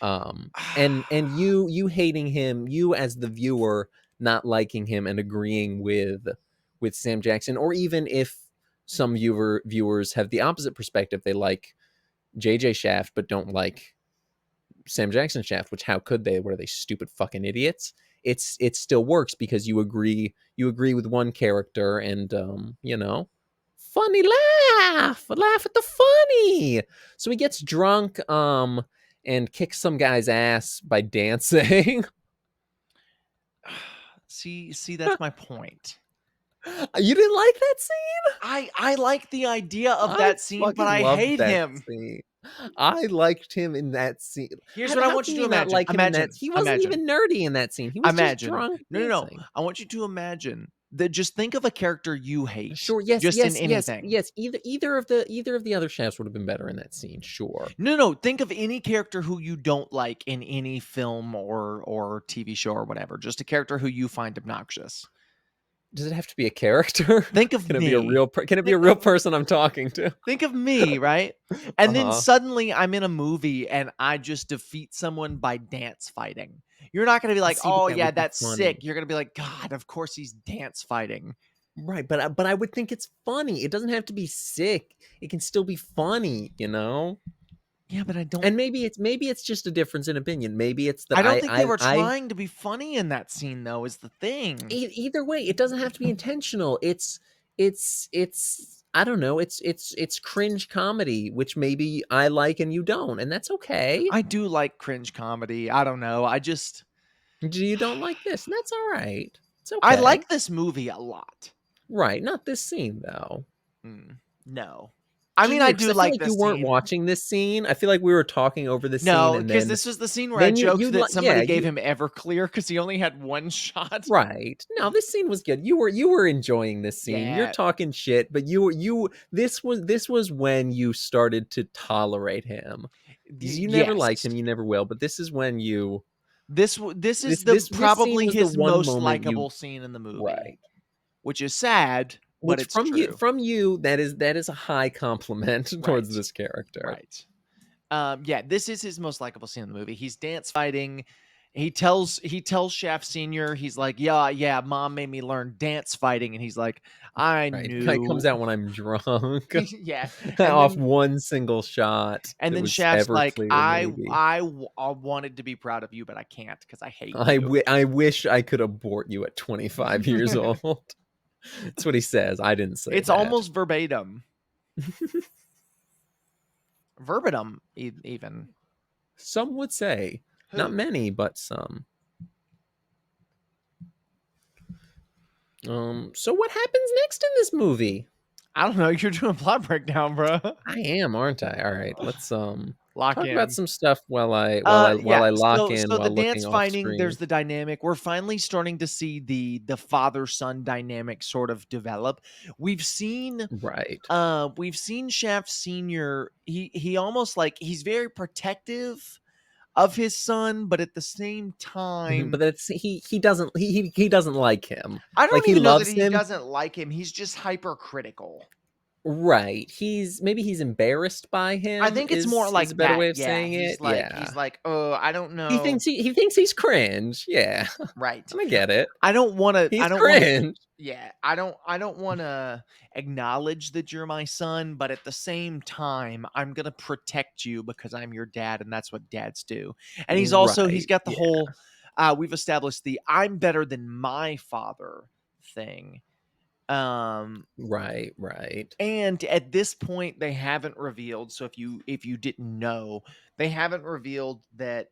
And you hating him, you as the viewer not liking him and agreeing with Sam Jackson, or even if some viewers have the opposite perspective, they like JJ Shaft but don't like Sam Jackson Shaft, which how could they? What are they, stupid fucking idiots? It still works because you agree with one character and you know, funny laugh at the funny. So he gets drunk and kicks some guy's ass by dancing. See, that's my point. You didn't like that scene? I like the idea of I that scene, but fucking I loved hate that him. scene. I liked him in that scene. Here's what I How want you can to you not imagine. like him in that? He wasn't Imagine. even nerdy in that scene. He was just Imagine. drunk No, no, no. dancing. I want you to imagine that just think of a character you hate, Sure. Yes. just in Yes. Yes. anything. Yes. Either of the other shafts would have been better in that scene. Sure. No, no, think of any character who you don't like in any film or TV show or whatever. Just a character who you find obnoxious. Does it have to be a character? Think of Can it be a me. real? Can it be a Think real of person I'm talking to? think of me, right? Uh And then huh. suddenly I'm in a movie and I just defeat someone by dance fighting. You're not going to be like, See, but "Oh that yeah, would be that's sick." funny, You're going to be like, "God, of course he's dance fighting." right? But I would think it's funny. It doesn't have to be sick. It can still be funny, you know. Yeah, but And maybe it's just a difference in opinion. Maybe it's that I don't think they were I trying to be funny in that scene though, is the thing. either way, it doesn't have to be intentional. It's I don't know. It's cringe comedy, which maybe I like and you don't, and that's okay. I do like cringe comedy. I don't know. I just You don't like this, and that's all right. It's I okay. like this movie a lot. Right, not this scene though. No. Which I is mean, I weird because do I feel like like you this weren't scene. watching this scene. I feel like we were talking over the scene, No, and because this was the scene where I then joked that yeah somebody gave him Everclear because he only had one shot. right. No, this scene was good. You were enjoying this scene. You're Yeah. talking shit, but you this was when you started to tolerate him. 'Cause you never liked Yes. him, you never will, but this is when you This is the this scene probably was the his one most moment you likable scene in the movie, right. which is sad, but Which it's true. from you that is a high compliment towards Right. this character. Right. Yeah, this is his most likable scene in the movie. He's dance fighting. He tells Shaft Senior, he's like, "Yeah, yeah, Mom made me learn dance fighting," and he's like, "I Right. The guy comes knew." out when I'm drunk Yeah, and off then one single shot that was Shaft's ever like, clear maybe. I wanted to be proud of you, but I can't because I hate I, you." I wish I could abort you at 25 years old. That's what he says. I didn't say It's that. almost verbatim, verbatim, even. Some would say, not Who? many, but some. So what happens next in this movie? I don't know. You're doing plot breakdown, bro. I am, aren't I? All right, Lock Talk about in. some stuff while I lock in So the while dance looking off fighting, there's screen. the dynamic. We're finally starting to see the father-son dynamic sort of develop. We've seen Right. we've seen Shaft Senior. He almost like he's very protective of his son, but at the same Mhm, but time, that's he doesn't like him. I Like, don't he even know that loves he him. doesn't like him. He's just hypercritical. Right. He's embarrassed by I him think it's more is a like better that. way of Yeah, saying it. he's Yeah. like, "Oh, I don't know." He thinks he's cringe. Yeah. Right. And I get it. I He's don't wanna cringe. yeah, I don't wanna acknowledge that you're my son, but at the same time, I'm gonna protect you because I'm your dad, and that's what dads do. And he's Right. got the Yeah. whole, we've established the "I'm better than my father" thing. Um Right, right. And at this point, they haven't revealed. So if you didn't know, they haven't revealed that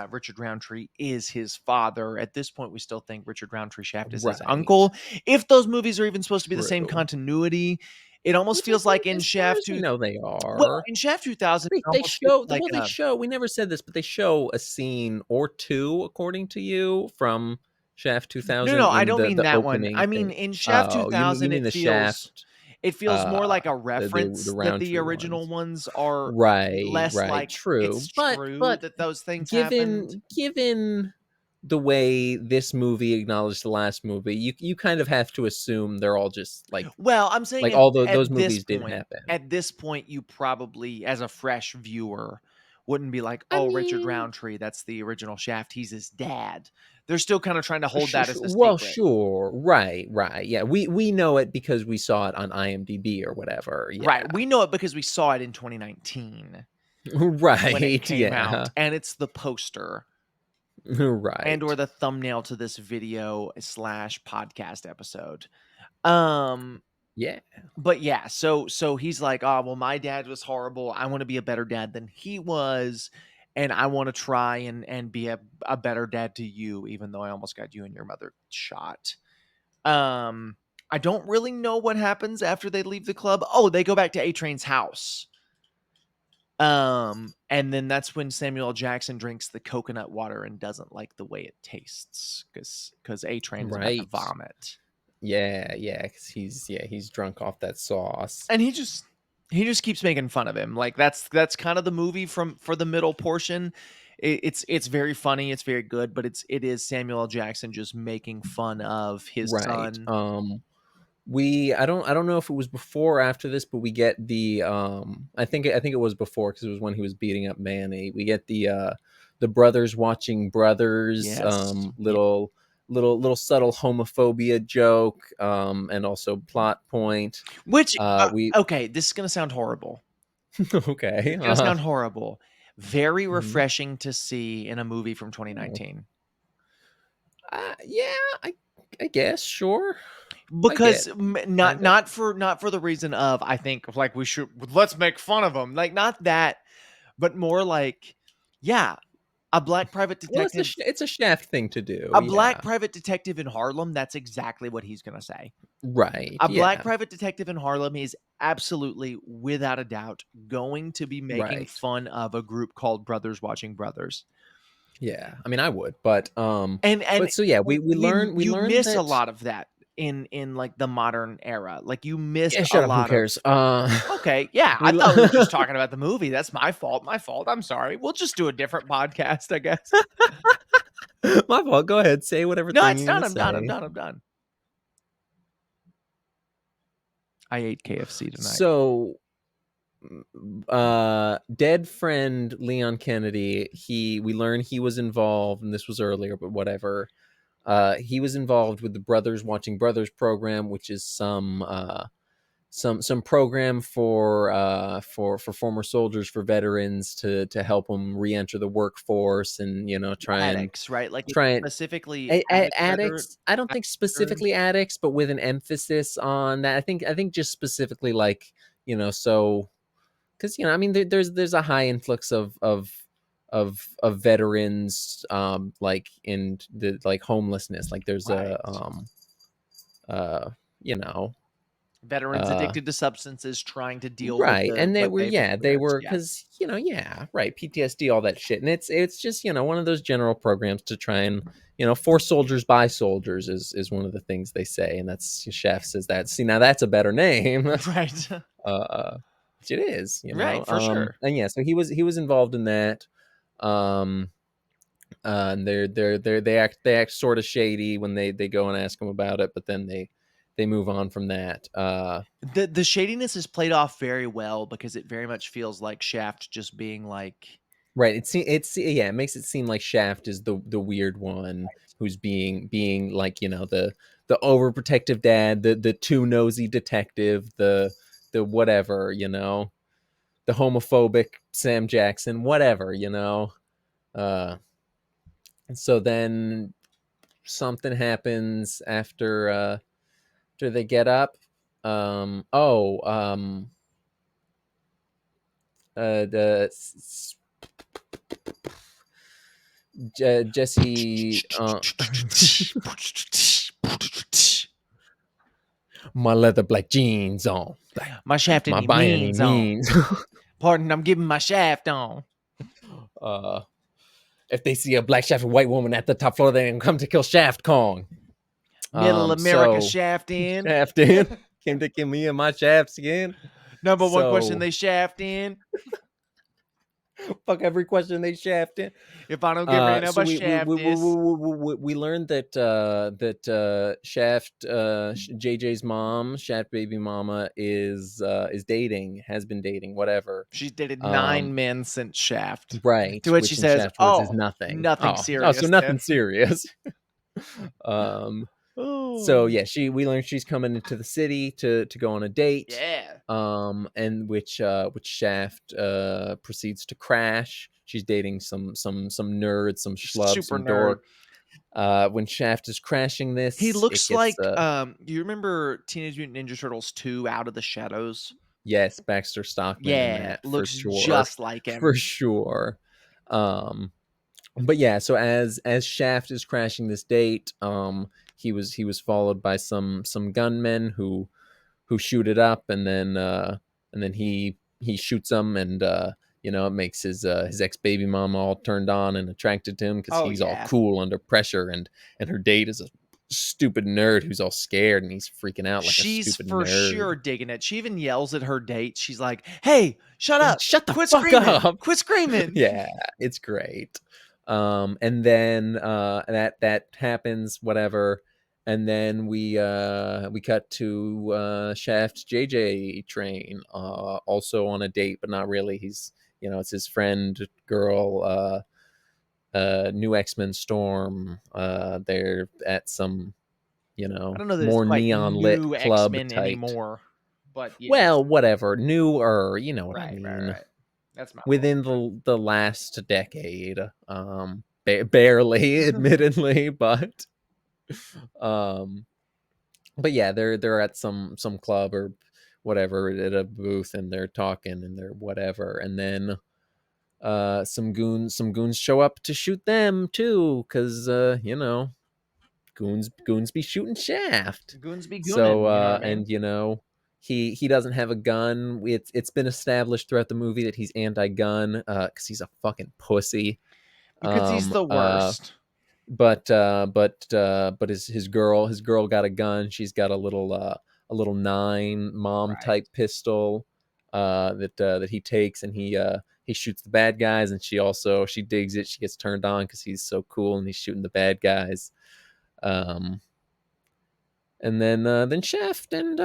Richard Roundtree is his father. At this point, we still think Richard Roundtree Shaft is his Right. uncle. If those movies are even supposed to be the same True. continuity, it almost Which I feels think like in as far Shaft as we two. know they Well, are. in Shaft 2000, it They almost feels show like they show we never said this, but they show a scene or two, according to you, from Shaft no, 2000 no, I in don't mean the that one. opening I mean thing. in Shaft Oh, you 2000, mean the Shaft, it feels more like a the reference that the Roundtree original ones. ones are Right, less right, like it's true. true But that those things happened. given the way this movie acknowledged the last movie, you kind of have to assume they're all just Well, I'm saying like all those at this movies did point, happen. you probably, as a fresh viewer, wouldn't be like, I "Oh, Richard mean, Roundtree, that's the original Shaft. He's his dad." They're still kind of trying to hold that as a well, secret. sure, right, right, yeah. We know it because we saw it on IMDb or whatever. Right. Yeah, We know it because we saw it in 2019 when it right, came out, yeah, and it's the poster and or right, the thumbnail to this video slash podcast episode. Um, yeah, but yeah, so he's like, "Oh, well, my dad was horrible. I want to be a better dad than he was, and I want to try and be a better dad to you, even though I almost got you and your mother shot." Um, I don't really know what happens after they leave the club. Oh, they go back to A Train's house. And then that's when Samuel L. Jackson drinks the coconut water and doesn't like the way it tastes because A Train is about to right, vomit. yeah, yeah. Because he's drunk off that sauce. And he just keeps making fun of him. Like that's kind of the movie from for the middle portion. It's very funny, it's very good, but it is Samuel L. Jackson just making fun of his Right. son. We I don't know if it was before or after this, but we get the I think it was before because it was when he was beating up Manny. We get the brothers watching brothers, Yes. Yeah. little subtle homophobia joke, and also plot point. Which We okay, this is gonna sound horrible. okay. It's gonna sound horrible. Very Mhm. refreshing to see in a movie from Oh. 2019. Yeah, I guess sure. I Because get kind of. not for the reason of I think like we should let's make fun of him. Like not that, but more like yeah, a black private Well, detective it's a Shaft thing to do. a black Yeah. private detective in Harlem, that's exactly what he's going to say. Right. A black Yeah. private detective in Harlem is absolutely without a doubt going to be making Right. fun of a group called Brothers Watching Brothers. Yeah, I mean, I would, And but so yeah, we you learn miss a that. lot of that in like the modern era. Like you miss Yeah, a shut up. Who lot of cares? okay, yeah, I We thought we were just talking about the movie. That's my fault. My fault. I'm sorry. We'll just do a different podcast, I guess. my fault. Go ahead, say whatever No, thing it's you're done. gonna I'm done. I'm say. done. I'm done. I ate KFC tonight. So, dead friend Leon Kennedy. We learn he was involved, and this was earlier, but whatever. He was involved with the Brothers Watching Brothers program, which is some program for former soldiers, for veterans to help them re-enter the workforce, and Addicts, right? Like it's try and specifically addicts that are addicts. I don't think after. specifically addicts, but with an emphasis on that. I think just specifically, like, so because I mean there's a high influx of veterans, like in the like homelessness, like there's a Right. uh you know Veterans Uh, addicted to substances trying to deal with right, the and what they've they experienced. were Yeah. because yeah, right, PTSD, all that shit, and it's just one of those general programs to try and for soldiers by soldiers is one of the things they say, and that's chef says that. See, now that's a better name. Right. uh, which it is, Right, for sure. and yeah, so he was involved in that. Um, and they act sort of shady when they go and ask him about it, but then they move on from that. The shadiness is played off very well because it very much feels like Shaft just being like Right. It makes it seem like Shaft is the weird one who's being like, the overprotective dad, the too nosy detective, the whatever, the homophobic Sam Jackson, whatever, Uh and so then something happens after they get up. Oh, the Jesse my leather black jeans on. Like my shaft my any by any means on. means. Pardon, I'm giving my shaft on. uh, if they see a black shafted white woman at the top floor, they can come to kill Shaft Kong. Middle America So shaft in. Shaft in came to kill me and my shafts again. Number one question So they shaft in. fuck every question they shaft in. If I don't get ran out So by we shaft is. we learned that Shaft JJ's mom, Shaft baby mama, is dating, has been dating, whatever. She's dated Um, 9 men since Shaft. right, To which she which in says, Shaft was is "Oh, nothing. nothing Oh, so serious then." nothing serious. um, so Oh, yeah, we learned she's coming into the city to go on a date. yeah. And which Shaft proceeds to crash. She's dating some nerd, some schlub, Super some nerd. dork. When Shaft is crashing He this, it looks gets like you remember Teenage Mutant Ninja Turtles 2 Out of the Shadows? yes, Baxter Stockman in Yeah, that for looks sure, just like for him. sure. Um, but yeah, so as Shaft is crashing this date, he was followed by some gunmen who shoot it up, and then he shoots them, and it makes his ex baby mama all turned on and attracted to him because Oh he's all yeah. cool under pressure, and her date is a stupid nerd who's all scared and he's freaking out like a She's stupid for nerd. sure digging it. She even yells at her date. She's like, "Hey, shut up. Shut the Quit fuck screaming. up. Quit screaming." Yeah, it's great. And then that happens, whatever, and then we cut to Shaft's JJ train, also on a date, but not really. He's it's his friend girl, new X-Men Storm. They're at some I don't know that it's more quite neon lit new club X-Men tight. anymore, but yes. Well, whatever, newer, you know what I Right, right, mean, right. That's my fault. within the last decade, barely, admittedly, um but yeah, they're at some club or whatever, at a booth, and they're talking and they're whatever, and then some goons show up to shoot them too, because goons be shooting Shaft. Goons be So gooning, you know what I mean? and he doesn't have a gun. It's been established throughout the movie that he's anti-gun, because he's a fucking pussy. Because he's the Uh worst. but his girl got a gun. She's got a little 9 mom Right. type pistol, that he takes, and he shoots the bad guys, and she digs it. She gets turned on because he's so cool and he's shooting the bad guys. um and then Shaft and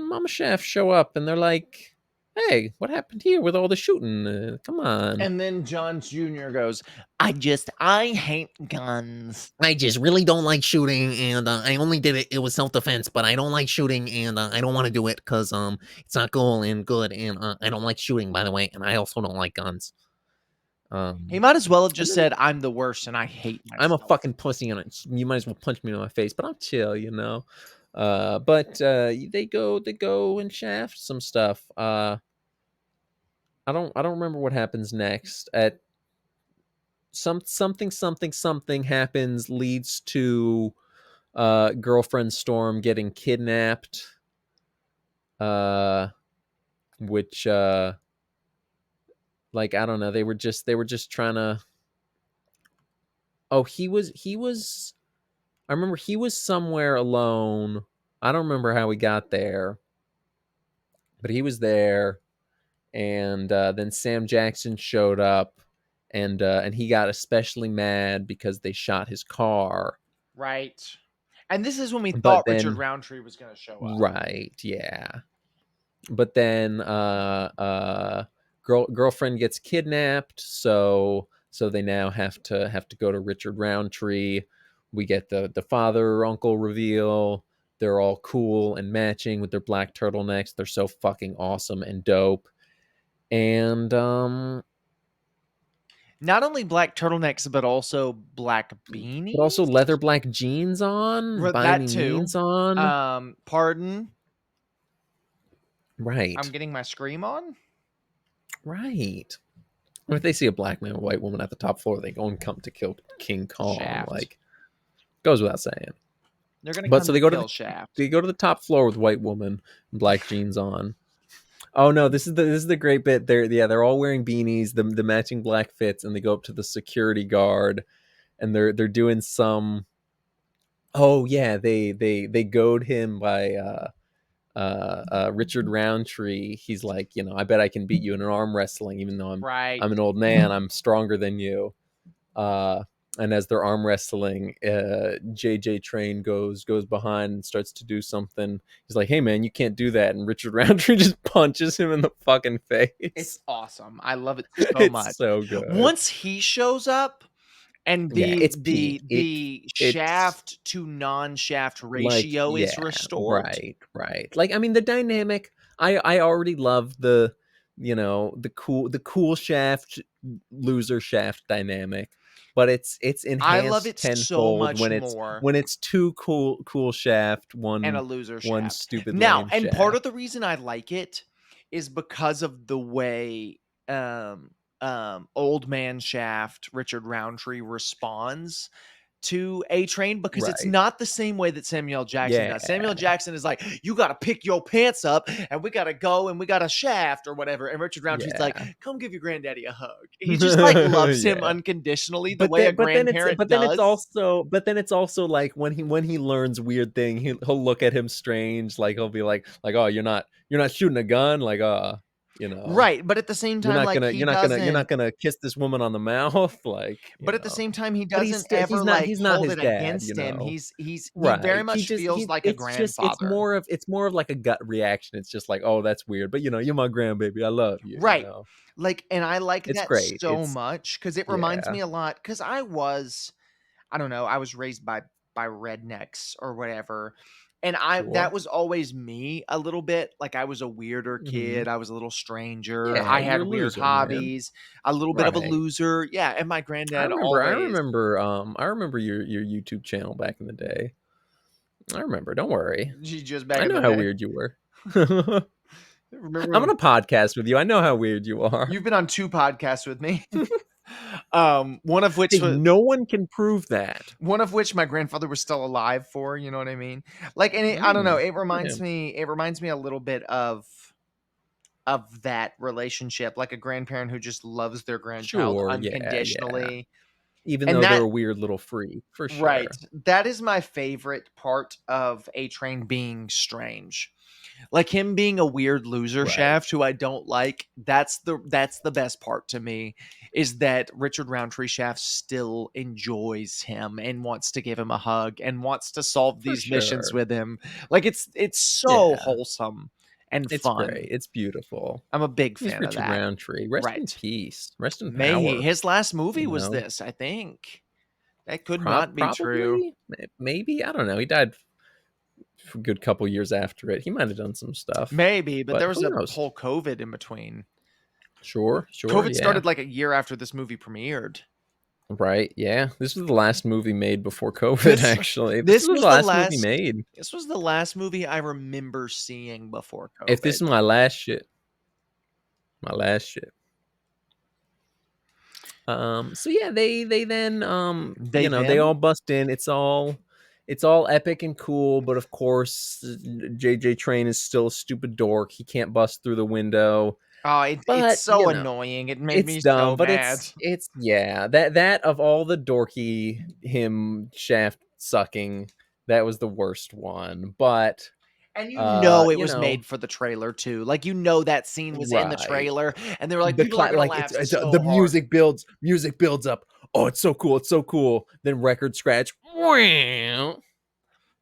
Mama Shaft show up, and they're like, "Hey, what happened here with all the shooting? Come on." And then John Jr. goes, I hate guns. I just really don't like shooting, and I only did it. It was self defense, but I don't like shooting, and I don't want to do it because it's not cool and good, and I don't like shooting, by the way, and I also don't like guns. He Um, might as well have and just then said, I'm the worst and I hate I'm a myself. fucking pussy, and you might as well punch me in my face, but I'll chill. But they go and shaft some stuff. I don't remember what happens next. At something happens, leads to girlfriend Storm getting kidnapped. uh, which like I don't know, they were just trying to. Oh, he was. I remember he was somewhere alone. I don't remember how he got there, but he was there, and then Sam Jackson showed up, and he got especially mad because they shot his car. Right. And this is when we But thought Richard then, Roundtree was going to show up. right, yeah. But then, girlfriend gets kidnapped, so they now have to go to Richard Roundtree. We get the father uncle reveal. They're all cool and matching with their black turtlenecks. They're so fucking awesome and dope. And Not only black turtlenecks, but also black but also beanies. leather black jeans on, by That any too. means on. Pardon. I'm Right. getting my scream on. Right. If they see a black man or white woman at the top floor, they go and come to kill King Kong. Shaft. Like, goes without saying. They're gonna But come so to they go to kill Shaft. the top floor with white woman, black jeans on. Oh no, this is the great bit. They're all wearing beanies, the matching black fits, and they go up to the security guard, and they're doing some. Oh yeah, they goad him by Richard Roundtree. He's like, I bet I can beat you in an arm wrestling, even though Right. I'm an old man. I'm stronger than you. Uh, and as they're arm wrestling, JJ Train goes behind and starts to do something. He's like, "Hey man, you can't do that!" And Richard Roundtree just punches him in the fucking face. It's awesome. I love it so It's much. so good. Once he shows up and Yeah, the it's the peak. the It's shaft to non-shaft like, ratio is yeah, restored. right. Like, I mean, the dynamic. I already love the cool shaft loser shaft dynamic, but it's I love enhanced it so tenfold much when it's more. when it's two cool shaft, And a one loser one shaft. stupid Now, lame and part shaft. of the reason I like it is because of the way um old man shaft Richard Roundtree responds to A Train, because it's Right. not the same way that Samuel Jackson Yeah. does. Samuel Jackson is like, you got to pick your pants up and we got to go and we got a shaft or whatever. And Richard Roundtree's like, Yeah. come give your granddaddy a hug. He just like loves him Yeah. unconditionally the But way a then, but then it's grandparent but then it's does. also but then it's also like when he learns weird thing, he'll look at him strange, like he'll be like, oh, you're not shooting a gun, like, you know Right. But at the same you're time, not like gonna he you're not gonna you're not doesn't. gonna kiss this woman on the mouth, like, But at the same time, he but he's doesn't still ever not like he's not hold his it dad, against him. He very right. He much just feels he like a it's just grandfather. it's more of like a gut reaction. It's just like, oh, that's weird, but you're my grandbaby, I love you, Right. Like, and I like it's that great. so It's much because it reminds Yeah, me a lot. Because I don't know, I was raised by rednecks or whatever. And that sure. was always me a little bit. Like I was a weirder Hmm. kid. I was a little stranger. Yeah, I you're had a weird loser, man. hobbies, a little bit of a Right. loser. Yeah. And my I granddad remember I always, remember I remember your YouTube channel back in the day. I remember, don't worry. just back I in know the how day. weird you were. I'm Remember on a podcast with you. I know how weird you are. you've been on 2 podcasts with me. One of which Hey, was no one can prove that. one of which my grandfather was still alive for, you know what I mean? Like, and I don't know, Mm, good for him. it reminds me a little bit of that relationship, like a grandparent who just loves their grandchild Sure, yeah. unconditionally. Even And though they're that a weird little freak, for right, sure. that is my favorite part of A Train being strange. Like him being a weird loser Right. shaft who I don't like. That's the best part to me, is that Richard Roundtree Shaft still enjoys him and wants to give him a hug and wants to solve For these missions sure. with him. Like it's so Yeah. wholesome and It's fun. great. It's beautiful. I'm a big He's fan of Richard that. Roundtree. Rest in Right. peace. Rest in May he, power. his last movie You was know? this, I think. That could not be true. Probably, maybe. I don't know. He died for a good couple years after it. He might have done some stuff, Maybe, but but there was who a knows? whole COVID in between. Sure, COVID yeah. started like a year after this movie premiered. Right, yeah. This was the last movie made before COVID, This actually. This this was the was the last movie last made. this was the last movie I remember seeing before If this is COVID. my last shit, my last shit. So yeah, they then They they all then bust in. it's all epic and cool, but of course, JJ Train is still a stupid dork. He can't bust through the window. Oh, it's But, so annoying. It made it's me dumb, so but mad. it's yeah, that of all the dorky him shaft sucking, that was the worst one. But And it you was know, made for the trailer too. Like that scene was in the right. trailer, and they were like, people are gonna Like laugh the so hard. music builds up. Oh, it's so cool, it's so cool. Then record scratch.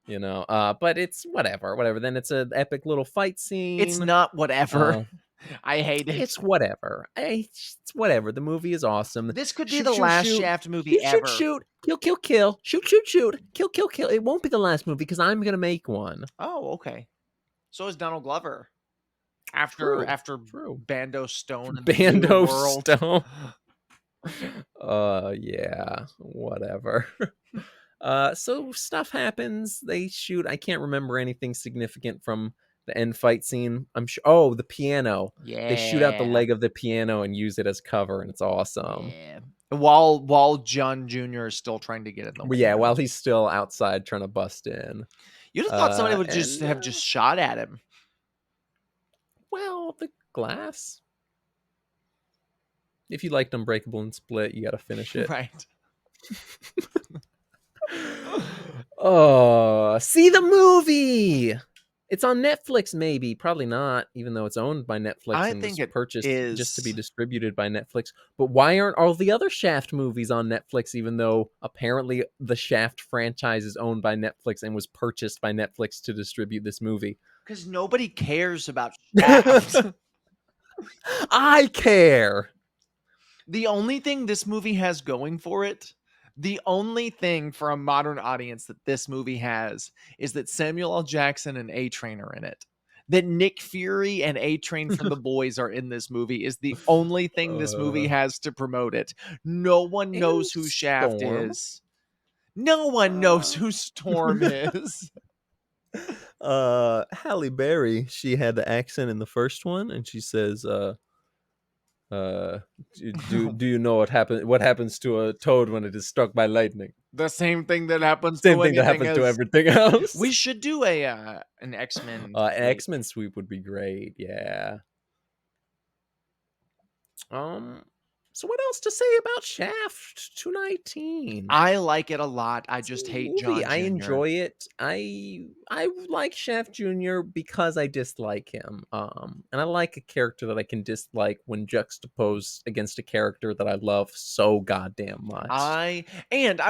You know, but it's whatever. Then it's an epic little fight It's scene. not whatever. Uh, I hate it. it's whatever. It's whatever. The movie is awesome. This could be Shoot, the shoot, last shoot. Shaft movie Shoot, shoot, ever. shoot. Kill, kill, kill. Shoot, shoot, shoot. Kill, kill, kill. It won't be the last movie because I'm gonna make one. Oh, okay. So is Donald Glover. After True. Bando Stone and the New Bando World. Stone. Yeah, whatever. So stuff happens. They shoot. I can't remember anything significant from the end fight scene. I'm sure. Oh, the piano. Yeah. They shoot out the leg of the piano and use it as cover, and it's awesome. Yeah. While John Jr. is still trying to get in the window. Yeah, while he's still outside trying to bust in. You'd have thought somebody would and, just shot at him. Well, the glass. If you liked Unbreakable and Split, you got to finish it. Right. Oh, see the movie. It's on Netflix, maybe. Probably not, even though it's owned by Netflix I and think was it purchased is. just to be distributed by Netflix. But why aren't all the other Shaft movies on Netflix, even though apparently the Shaft franchise is owned by Netflix and was purchased by Netflix to distribute this movie? Because nobody cares about Shaft. I care. The only thing this movie has going for it, the only thing for a modern audience that this movie has, is that Samuel L. Jackson and A-Train are in it. That Nick Fury and A-Train from The Boys are in this movie is the only thing this movie has to promote it. No one knows who Shaft Storm. is. No one knows who Storm is. Halle Berry, she had the accent in the first one, and she says, do you know what happens to a toad when it is struck by lightning? The same thing that happens Same to thing that anything happens to else. everything else. We should do an X-Men. An X-Men sweep would be great. Yeah. So what else to say about Shaft 219? I like it a lot. I just hate John Jr. I enjoy it. I like Shaft Jr. because I dislike him. And I like a character that I can dislike when juxtaposed against a character that I love so goddamn much. I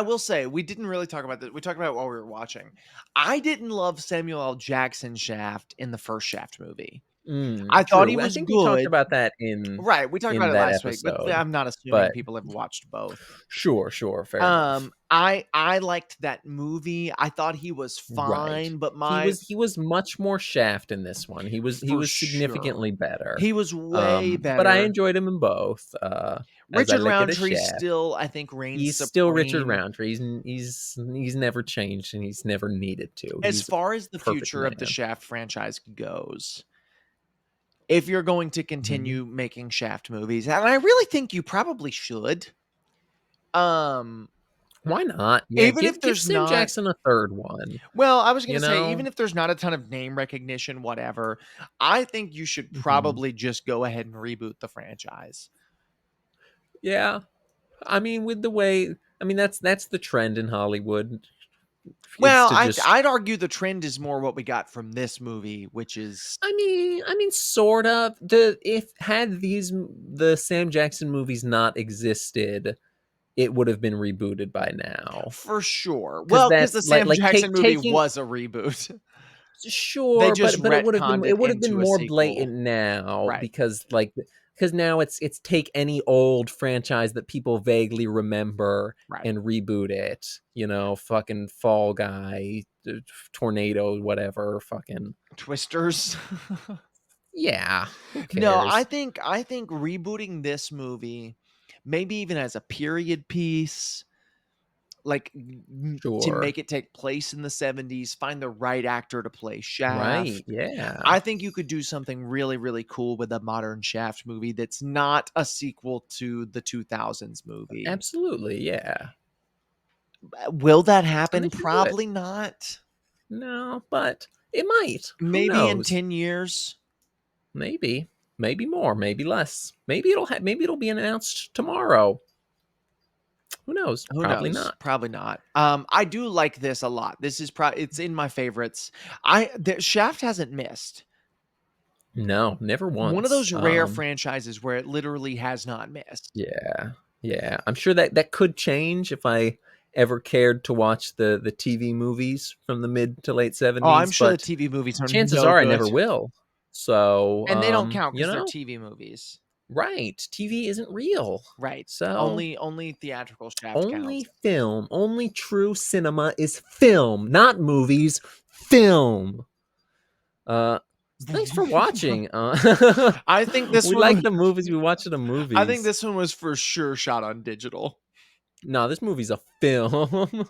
will say, we didn't really talk about this. We talked about it while we were watching. I didn't love Samuel L. Jackson Shaft in the first Shaft movie. I thought he was I think good. we talked about that in Right, we talked about it that last week, but episode, I'm not assuming people have watched both. Sure, fair enough. I liked that movie. I thought he was fine, but he was much more Shaft in this one. He was significantly better. He was way better. But I enjoyed him in both. Richard Roundtree still, I think, reigns He's supreme. still Richard Roundtree. He's never changed, and he's never needed to. As far as the future of the Shaft franchise goes, if you're going to continue making Shaft movies, and I really think you probably should. Why not? Yeah, even if there's Sam Jackson a third one. Well, I was going to say, even if there's not a ton of name recognition, whatever, I think you should probably just go ahead and reboot the franchise. Yeah. I mean, that's the trend in Hollywood. Well, I'd argue the trend is more what we got from this movie, which is I mean sort of. Had the Sam Jackson movies not existed, it would have been rebooted by now. For sure. Well, because the Sam Jackson movie was a reboot. Sure, but it would have been more blatant now, right? Because now it's take any old franchise that people vaguely remember and reboot it. You know, fucking Fall Guy, Tornado, whatever, fucking Twisters. Yeah. No, I think rebooting this movie, maybe even as a period piece, like to make it take place in the 70s, find the right actor to play Shaft. Right, yeah. I think you could do something really, really cool with a modern Shaft movie that's not a sequel to the 2000s movie. Absolutely, yeah. Will that And happen? they can do it. Probably not. No, but it might. Who Maybe in knows? 10 years. Maybe. Maybe more. Maybe less. Maybe it'll be announced tomorrow. Who knows? Who Probably knows? not. Probably not. I do like this a lot. This is it's in my favorites. Shaft hasn't missed. No, never One of once. those rare franchises where it literally has not missed. Yeah. Yeah. I'm sure that could change if I ever cared to watch the TV movies from the mid to late Oh, I'm 70s, sure the but TV movies are chances no are I good. never will. So, And they don't count you because they're know, TV movies. right. TV isn't real. Right. So, Only theatrical Shaft only counts. film, only true cinema is film, not movies, film. Thanks for watching. I think this We one like was, the movies we watch at the I think movies. this one was for sure shot on digital. No, this movie's a film.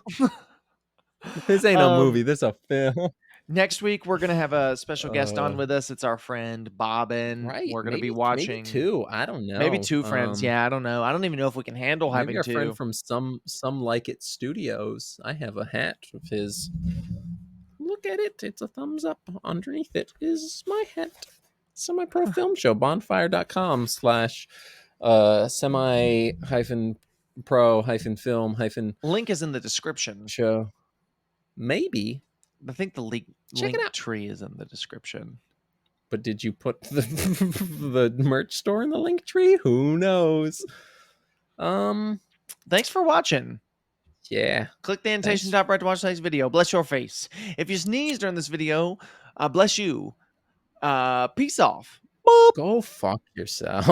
This ain't a Um movie. This a film. Next week we're gonna have a special guest on Uh, with us. It's our friend Bobbin. right. We're gonna be Maybe watching two. I don't maybe know. 2 friends. Yeah, I don't know. I don't even know if we can handle Maybe having our friend 2. from some like it studios. I have a hat of his. Look at it. It's a thumbs up. Underneath it is my hat. Semi-pro film show. Bonfire.com slash semi hyphen pro hyphen film hyphen Link is in the description. show. Maybe. I think the link Check it out. tree is in the description. But did you put the merch store in the link tree? Who knows? Thanks for watching. Yeah. Click the annotation top right to watch today's video. Bless your face. If you sneeze during this video, bless you. Peace off. Boop. Go fuck yourself.